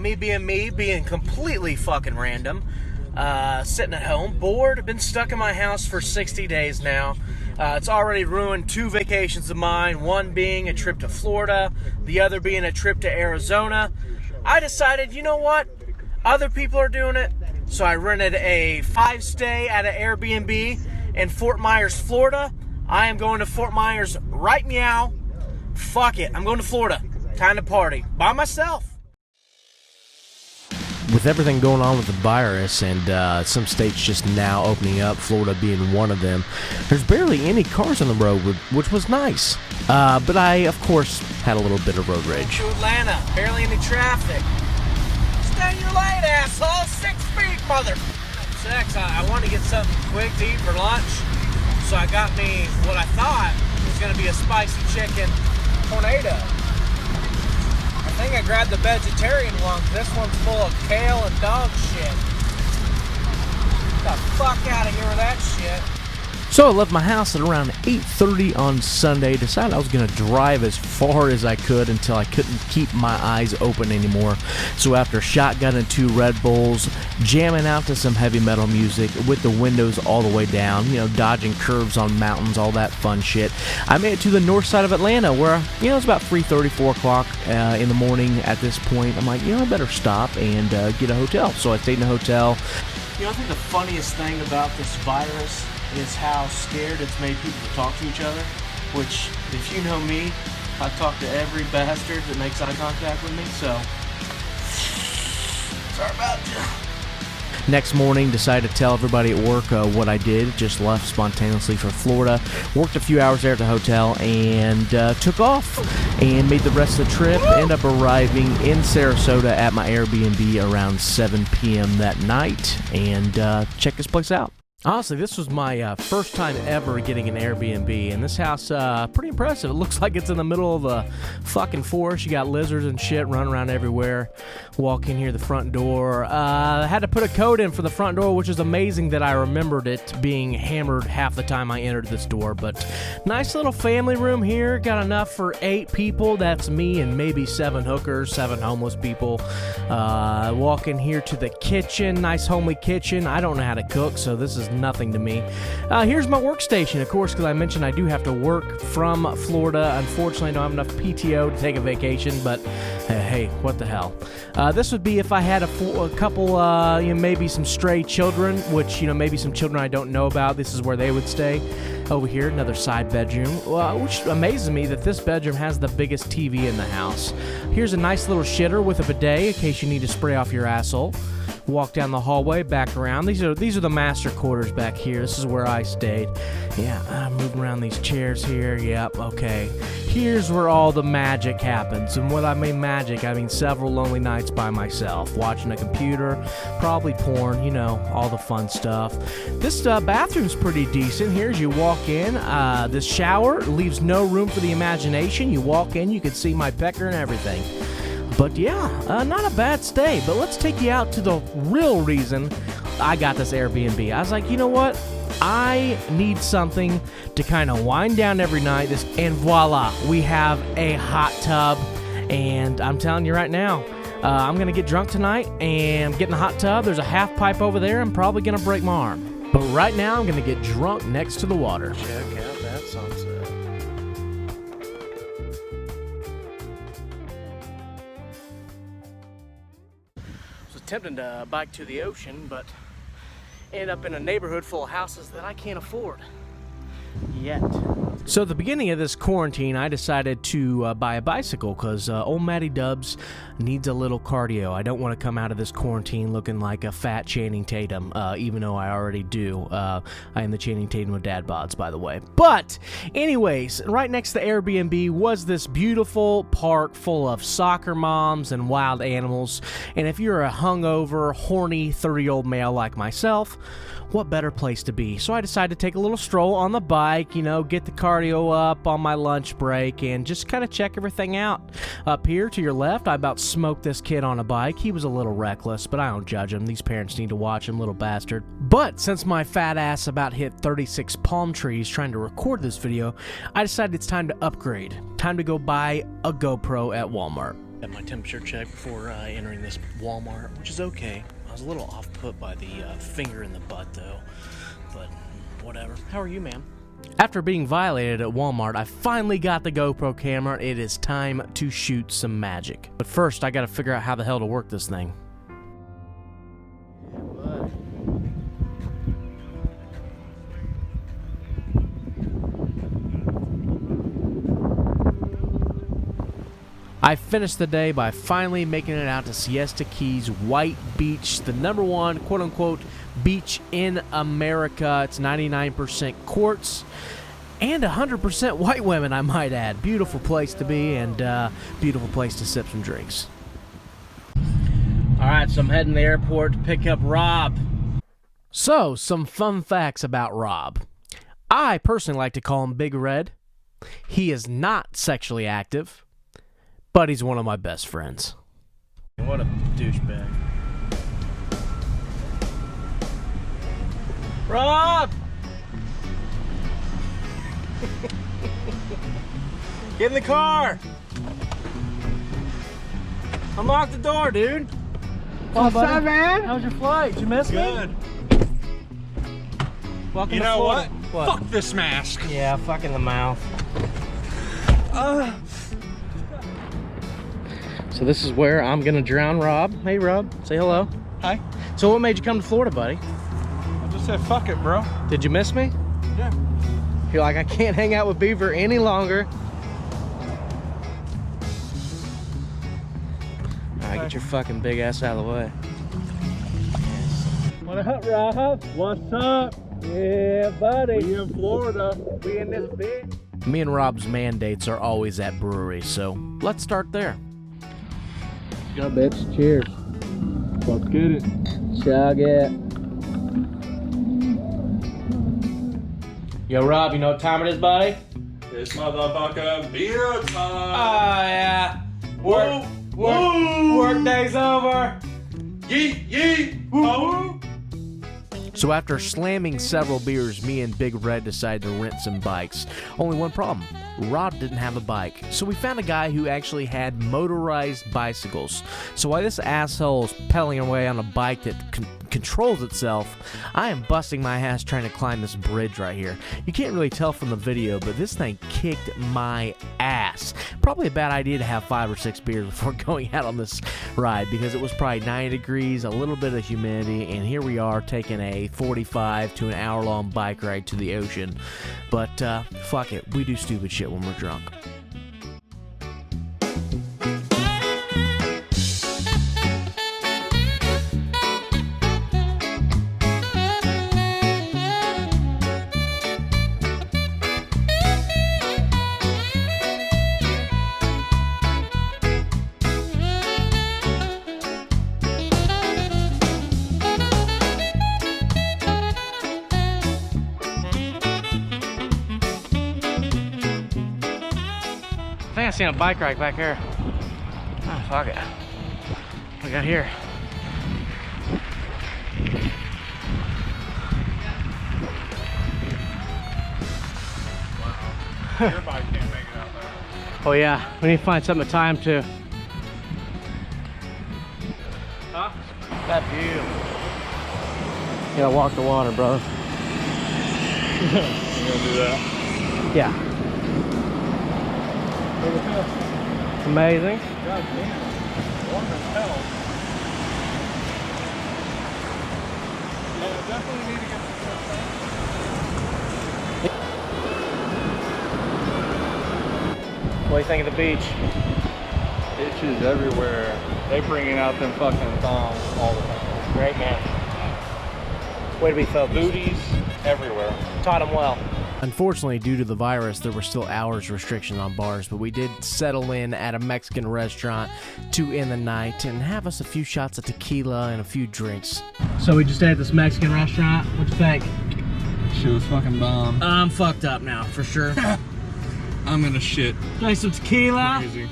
me being completely fucking random. Sitting at home, bored. I've been stuck in my house for 60 days now. It's already ruined 2 vacations of mine, one being a trip to Florida, the other being a trip to Arizona. I decided, you know what? Other people are doing it, so I rented a 5-stay at an Airbnb in Fort Myers, Florida. I am going to Fort Myers right now. Fuck it, I'm going to Florida. Time to party. By myself. With everything going on with the virus and some states just now opening up, Florida being one of them, there's barely any cars on the road, which was nice. But I, of course, had a little bit of road rage. To Atlanta, barely any traffic. Stay in your lane, asshole. 6 feet, mother. Sex, I wanted to get something quick to eat for lunch, so I got me what I thought was going to be a spicy chicken tornado. I think I grabbed the vegetarian one, because this one's full of kale and dog shit. Get the fuck out of here with that shit. So I left my house at around 8:30 on Sunday, decided I was going to drive as far as I could until I couldn't keep my eyes open anymore. So after shotgunning 2 Red Bulls, jamming out to some heavy metal music with the windows all the way down, you know, dodging curves on mountains, all that fun shit, I made it to the north side of Atlanta where, you know, it's about 3:30, 4 o'clock in the morning at this point. I'm like, you know, I better stop and get a hotel. So I stayed in a hotel. You know, I think the funniest thing about this virus is how scared it's made people to talk to each other, which, if you know me, I talk to every bastard that makes eye contact with me, so sorry about you. Next morning, decided to tell everybody at work what I did. Just left spontaneously for Florida, worked a few hours there at the hotel, and took off and made the rest of the trip. Ended up arriving in Sarasota at my Airbnb around 7 p.m. that night, and check this place out. Honestly, this was my first time ever getting an Airbnb, and this house, pretty impressive. It looks like it's in the middle of a fucking forest. You got lizards and shit running around everywhere. Walk in here, the front door. I had to put a code in for the front door, which is amazing that I remembered it being hammered half the time I entered this door. But nice little family room here. Got enough for 8 people. That's me and maybe 7 hookers, 7 homeless people. Walk in here to the kitchen. Nice homely kitchen. I don't know how to cook, so this is nothing to me. Here's my workstation, of course, because I mentioned I do have to work from Florida. Unfortunately, I don't have enough PTO to take a vacation, but hey, what the hell. This would be if I had a couple, you know, maybe some stray children, which, you know, maybe some children I don't know about. This is where they would stay. Over here, another side bedroom, which amazes me that this bedroom has the biggest TV in the house. Here's a nice little shitter with a bidet in case you need to spray off your asshole. Walk down the hallway, back around. These are the master quarters back here. This is where I stayed. Yeah, I'm moving around these chairs here. Yep, okay. Here's where all the magic happens. And when I mean magic, I mean several lonely nights by myself, watching a computer, probably porn, you know, all the fun stuff. This bathroom's pretty decent. Here's you walk in. This shower leaves no room for the imagination. You walk in, you can see my pecker and everything. But yeah, not a bad stay. But let's take you out to the real reason I got this Airbnb. I was like, you know what? I need something to kind of wind down every night. And voila, we have a hot tub. And I'm telling you right now, I'm going to get drunk tonight and get in the hot tub. There's a half pipe over there. I'm probably going to break my arm. But right now, I'm going to get drunk next to the water. Check out that sunset. Tempting to bike to the ocean, but end up in a neighborhood full of houses that I can't afford yet. So at the beginning of this quarantine, I decided to buy a bicycle because old Matty Dubs needs a little cardio. I don't want to come out of this quarantine looking like a fat Channing Tatum, even though I already do. I am the Channing Tatum of dad bods, by the way. But anyways, right next to the Airbnb was this beautiful park full of soccer moms and wild animals. And if you're a hungover, horny 30-year-old male like myself, what better place to be? So I decided to take a little stroll on the bike, you know, get the cardio up on my lunch break and just kind of check everything out. Up here to your left, I about smoked this kid on a bike. He was a little reckless, but I don't judge him. These parents need to watch him, little bastard. But since my fat ass about hit 36 palm trees trying to record this video, I decided it's time to upgrade. Time to go buy a GoPro at Walmart. Got my temperature check before entering this Walmart, which is okay. I was a little off-put by the finger in the butt, though, but whatever. How are you, ma'am? After being violated at Walmart, I finally got the GoPro camera. It is time to shoot some magic. But first, I gotta figure out how the hell to work this thing. I finished the day by finally making it out to Siesta Key's White Beach, the #1 quote-unquote beach in America. It's 99% quartz and 100% white women, I might add. Beautiful place to be, and beautiful place to sip some drinks. Alright, so I'm heading to the airport to pick up Rob. So, some fun facts about Rob. I personally like to call him Big Red. He is not sexually active, but he's one of my best friends. What a douchebag. Rob! Get in the car! Unlock the door, dude! What's up, man? How's your flight? Did you miss me? Good. Welcome You to know Florida. what? Fuck this mask. Yeah, fuck in the mouth. So this is where I'm gonna drown Rob. Hey Rob, say hello. Hi. So what made you come to Florida, buddy? I just said fuck it, bro. Did you miss me? Yeah. Feel like I can't hang out with Beaver any longer. Alright, get your fucking big ass out of the way. What up, Rob? What's up? Yeah, buddy. We in Florida. We in this bitch. Me and Rob's mandates are always at breweries, so let's start there. Go, bitch. Cheers. Let's get it. Chug it. Yo, Rob, you know what time it is, buddy? It's motherfucking beer time. Oh, yeah. Work day's over. Yeet, yeet. Woo. So after slamming several beers, me and Big Red decided to rent some bikes. Only one problem. Rob didn't have a bike, so we found a guy who actually had motorized bicycles. So while this asshole is pedaling away on a bike that controls itself, I am busting my ass trying to climb this bridge right here. You can't really tell from the video, but this thing kicked my ass. Probably a bad idea to have 5 or 6 beers before going out on this ride, because it was probably 90 degrees, a little bit of humidity, and here we are taking a 45 to an hour-long bike ride to the ocean. But fuck it, we do stupid shit when we're drunk. I think I seen a bike rack back here. Oh, fuck it. What we got here? Wow. Your bike can't make it out there. Oh yeah, we need to find something to tie him to. Huh? That view. You gotta walk the water, brother. You gonna do that? Yeah. Look at this. It's amazing. God damn. Warm as hell. Yeah, definitely need to get some stuff. What do you think of the beach? Bitches everywhere. They bringing out them fucking thongs all the time. Great, man. Way to be focused. Booties everywhere. Taught him well. Unfortunately, due to the virus, there were still hours restriction on bars, but we did settle in at a Mexican restaurant to end the night and have us a few shots of tequila and a few drinks. So we just ate at this Mexican restaurant. What'd you think? Shit was fucking bomb. I'm fucked up now, for sure. I'm gonna shit. Nice some tequila. Crazy.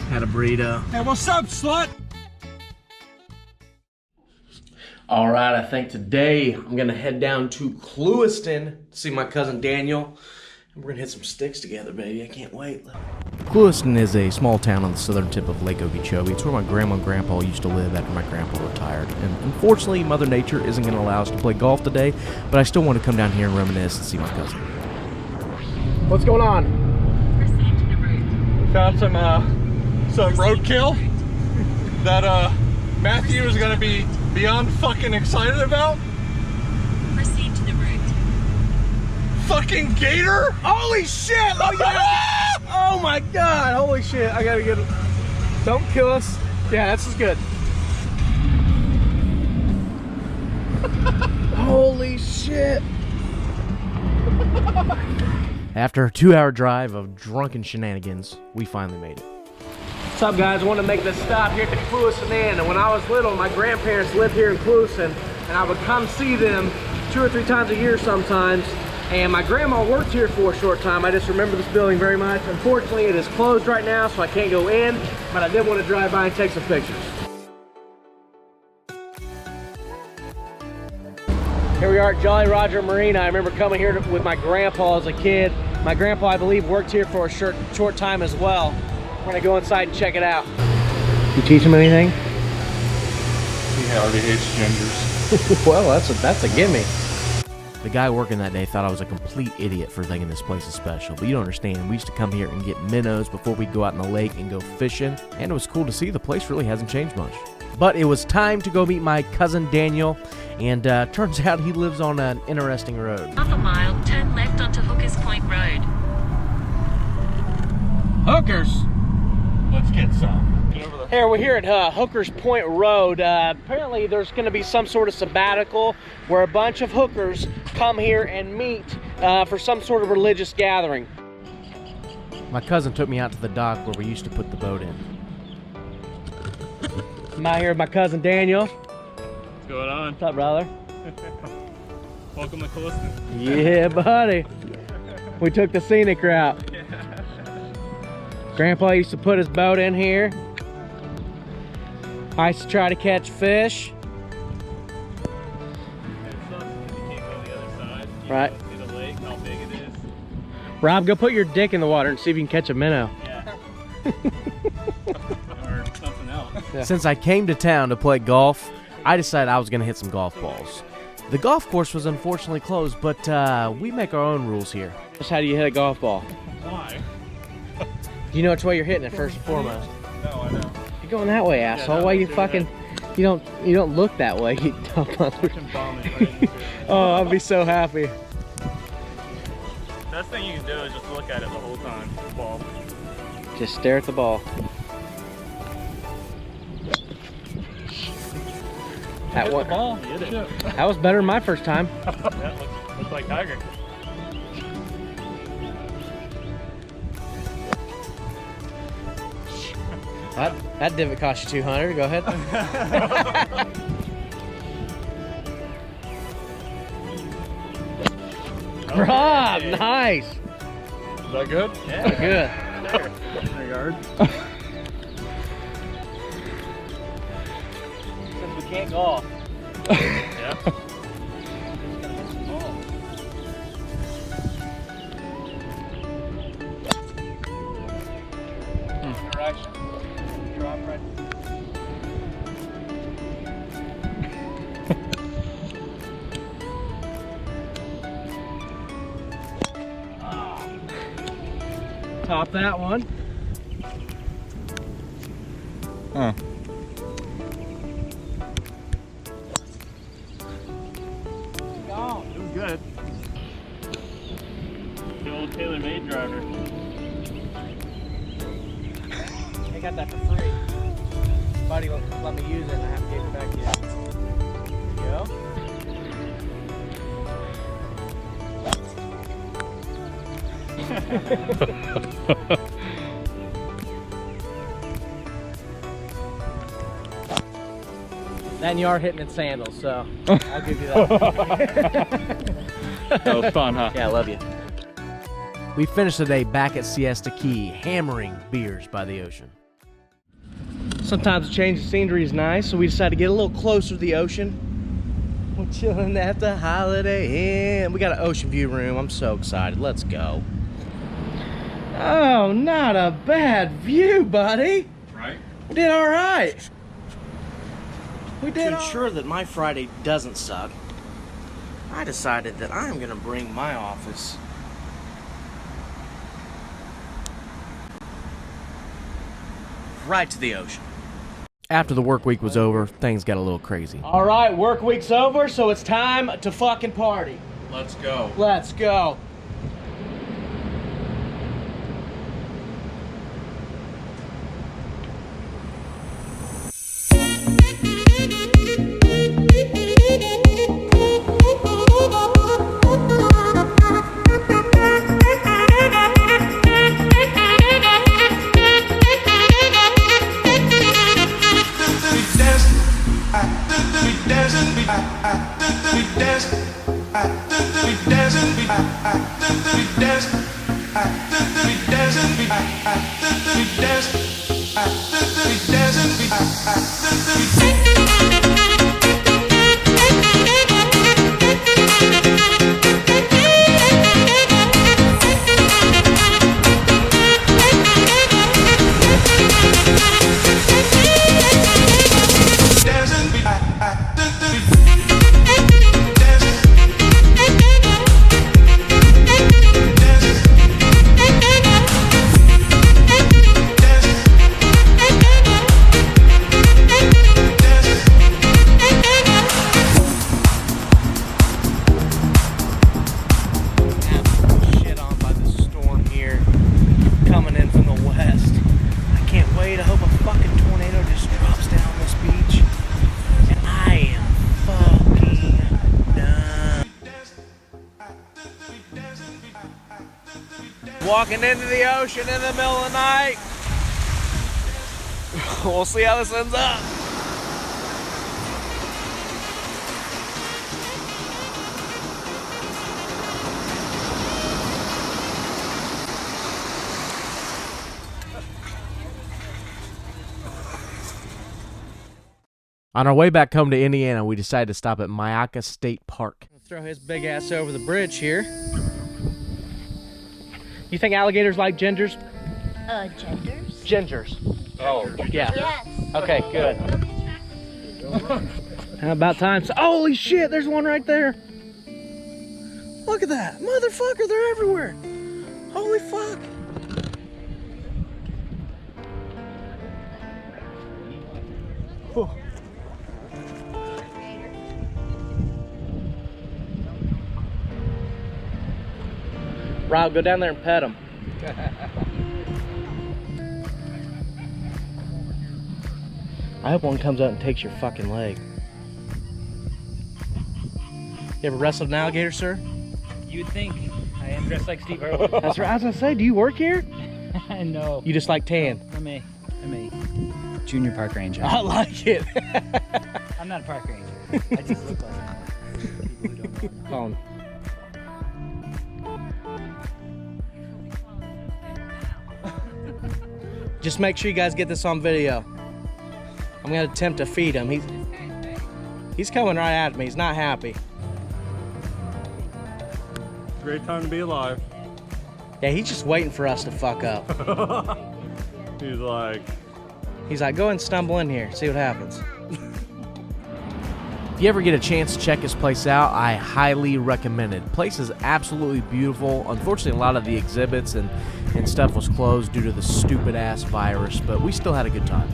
Had a burrito. Hey, what's up, slut? All right, I think today I'm gonna head down to Clewiston to see my cousin Daniel. We're gonna hit some sticks together, baby. I can't wait. Clewiston is a small town on the southern tip of Lake Okeechobee. It's where my grandma and grandpa used to live after my grandpa retired. And unfortunately, Mother Nature isn't going to allow us to play golf today, but I still want to come down here and reminisce and see my cousin. What's going on? We found some roadkill that Matthew is going to be beyond fucking excited about. Proceed to the route. Fucking gator! Holy shit! Oh, yeah! Oh my god! Holy shit! I gotta get it. Don't kill us. Yeah, this is good. Holy shit! After a 2-hour drive of drunken shenanigans, we finally made it. What's up, guys? I want to make this stop here at the Clewiston Inn. And when I was little, my grandparents lived here in Clewiston, and I would come see them 2 or 3 times a year sometimes. And my grandma worked here for a short time. I just remember this building very much. Unfortunately, it is closed right now, so I can't go in, but I did want to drive by and take some pictures. Here we are at Jolly Roger Marina. I remember coming here with my grandpa as a kid. My grandpa, I believe, worked here for a short time as well. We're gonna go inside and check it out. You teach him anything? He already hates gingers. Well, that's a gimme. The guy working that day thought I was a complete idiot for thinking this place is special, but you don't understand. We used to come here and get minnows before we'd go out in the lake and go fishing, and it was cool to see. The place really hasn't changed much. But it was time to go meet my cousin Daniel, and turns out he lives on an interesting road. Half a mile, turn left onto Hookers Point Road. Hookers! Let's get some. Get over there. Here, we're here at Hookers Point Road. Apparently there's going to be some sort of sabbatical where a bunch of hookers come here and meet for some sort of religious gathering. My cousin took me out to the dock where we used to put the boat in. I'm out here with my cousin Daniel. What's going on? What's up, brother? Welcome to Clewiston. Yeah, buddy. We took the scenic route. Grandpa used to put his boat in here. I used to try to catch fish. Right. See the lake, how big it is. Rob, go put your dick in the water and see if you can catch a minnow. Yeah. Or something else. Yeah. Since I came to town to play golf, I decided I was going to hit some golf balls. The golf course was unfortunately closed, but we make our own rules here. Just how do you hit a golf ball? Why? You know which way you're hitting it first and foremost. No, I know. You're going that way, asshole. no, Why you do fucking... You don't look that way, you dumb mother. Oh, I'd be so happy. Best thing you can do is just look at it the whole time. Ball. Just stare at the ball. That one. Ball. Hit it. That was better than my first time. That looks like Tiger. That divot cost you 200. Go ahead. Rob, nice. Is that good? Yeah. Good. There. Yard. Since we can't golf. Yeah. Direction. Drop right. Top that one. Huh. Oh, It was good. The old tailor-made driver. I got that for free. Buddy let me use it and I have to give it back to you. There you go. Then you are hitting in sandals, so I'll give you that. That was fun, huh? Yeah, I love you. We finished the day back at Siesta Key, hammering beers by the ocean. Sometimes a change of scenery is nice, so we decided to get a little closer to the ocean. We're chilling at the Holiday Inn. We got an ocean view room. I'm so excited. Let's go. Oh, not a bad view, buddy. Right? We did all right. We did. To ensure that my Friday doesn't suck, I decided that I am going to bring my office right to the ocean. After the work week was over, things got a little crazy. All right, work week's over, so it's time to fucking party. Let's go. Let's go. Walking into the ocean in the middle of the night. We'll see how this ends up. On our way back home to Indiana, we decided to stop at MYAKKA State Park. Throw his big ass over the bridge here. You think alligators like gingers? Genders? Gingers. Oh, Yeah. Yes. Okay, good. How about time? Holy shit, there's one right there. Look at that. Motherfucker, they're everywhere. Holy fuck. Whew. Rob, go down there and pet him. I hope one comes out and takes your fucking leg. You ever wrestled an alligator, sir? You'd think. I am dressed like Steve Irwin. That's right. I was gonna say, do you work here? No. You just like tan. I'm a junior park ranger. I like it. I'm not a park ranger. I just look like one. Colin. Just make sure you guys get this on video. I'm gonna attempt to feed him. He's coming right at me. He's not happy. great time to be alive. Yeah, he's just waiting for us to fuck up. He's like, go ahead and stumble in here, see what happens. If you ever get a chance to check this place out, I highly recommend it. The place is absolutely beautiful. Unfortunately, a lot of the exhibits and stuff was closed due to the stupid-ass virus, but we still had a good time.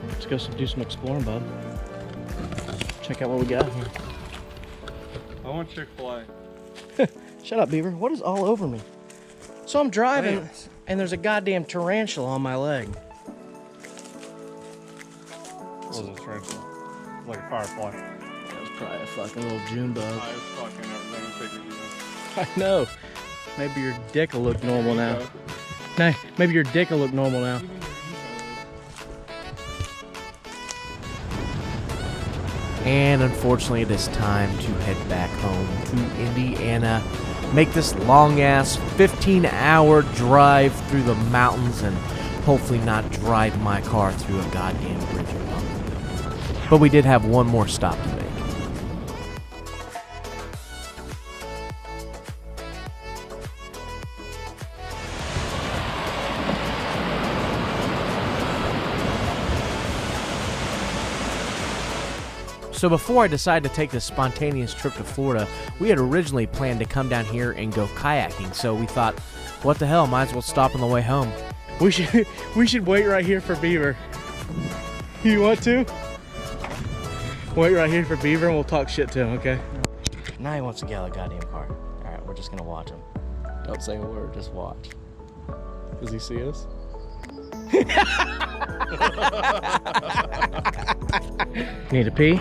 Let's go do some exploring, bud. Check out what we got here. I want Chick-fil-A. Shut up, Beaver. What is all over me? So I'm driving, Thanks. and there's a goddamn tarantula on my leg. What was it, tarantula? Like a firefly. That was probably a fucking little June bug. I was fucking everything bigger than I know. Maybe your dick will look normal now. No, maybe your dick will look normal now. And unfortunately, it is time to head back home to Indiana. Make this long-ass 15-hour drive through the mountains and hopefully not drive my car through a goddamn bridge or something. But we did have one more stop to make. So before I decided to take this spontaneous trip to Florida, we had originally planned to come down here and go kayaking. So we thought, what the hell, might as well stop on the way home. We should wait right here for Beaver. You want to? Wait right here for Beaver and we'll talk shit to him, okay? Now he wants to get out of the goddamn car. Alright, we're just gonna watch him. Don't say a word, just watch. Does he see us? Need to pee?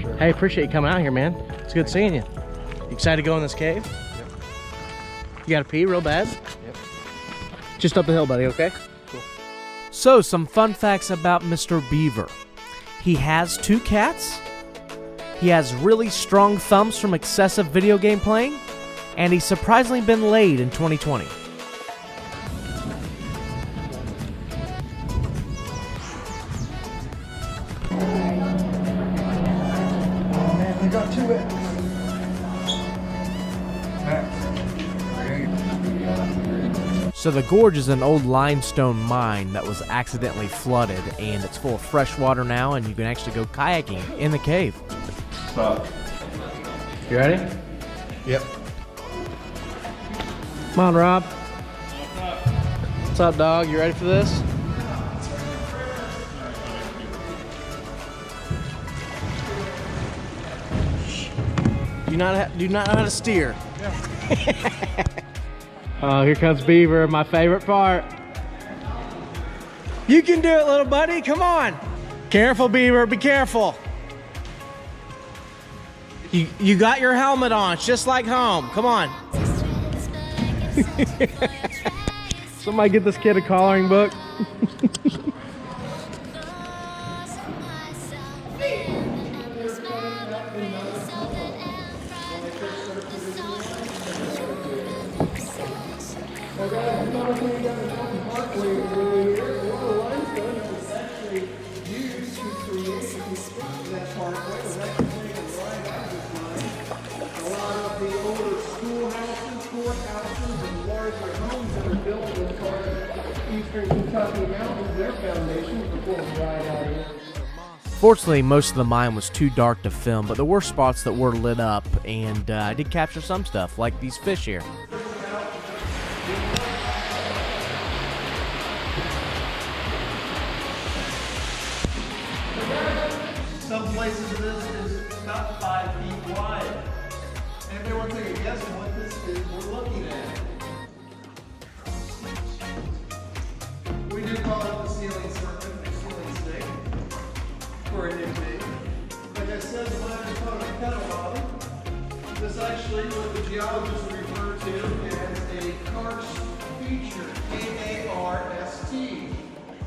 Sure. Hey, appreciate you coming out here, man. It's good seeing you. You excited to go in this cave? Yep. You gotta pee real bad? Yep. Just up the hill, buddy, okay? Cool. So, some fun facts about Mr. Beaver. He has 2 cats. He has really strong thumbs from excessive video game playing. And he's surprisingly been laid in 2020. So the gorge is an old limestone mine that was accidentally flooded, and it's full of fresh water now, and you can actually go kayaking in the cave. Stop. You ready? Yep. Come on, Rob. What's up, dog? You ready for this? Do not know how to steer. Yeah. Oh, here comes Beaver, my favorite part. You can do it, little buddy. Come on. Careful, Beaver. Be careful. You got your helmet on. It's just like home. Come on. Somebody get this kid a coloring book. Fortunately, most of the mine was too dark to film, but there were spots that were lit up, and I did capture some stuff, like these fish here. Some places this is about 5 feet wide. And if everyone take a guess on what this is we're looking at. We do call it the ceiling serpent or ceiling snake for a nickname. Like I said, the mine is called a kettle bottom. This actually what the geologists refer to as a karst feature, K-A-R-S-T.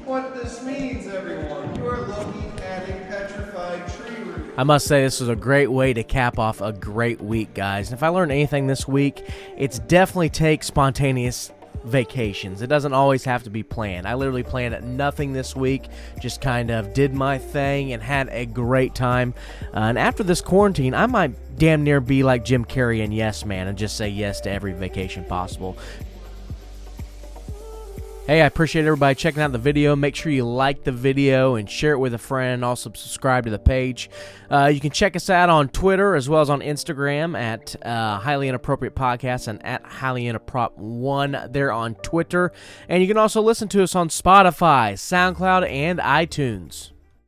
What this means, everyone, you are looking at a petrified tree root. I must say this was a great way to cap off a great week, guys. And if I learned anything this week, it's definitely take spontaneous vacations. It doesn't always have to be planned. I literally planned nothing this week, just kind of did my thing and had a great time. And after this quarantine, I might damn near be like Jim Carrey in Yes Man and just say yes to every vacation possible. Hey, I appreciate everybody checking out the video. Make sure you like the video and share it with a friend, and also subscribe to the page. You can check us out on Twitter as well as on Instagram at Highly Inappropriate Podcast and at Highly Inapprop1 there on Twitter. And you can also listen to us on Spotify, SoundCloud, and iTunes.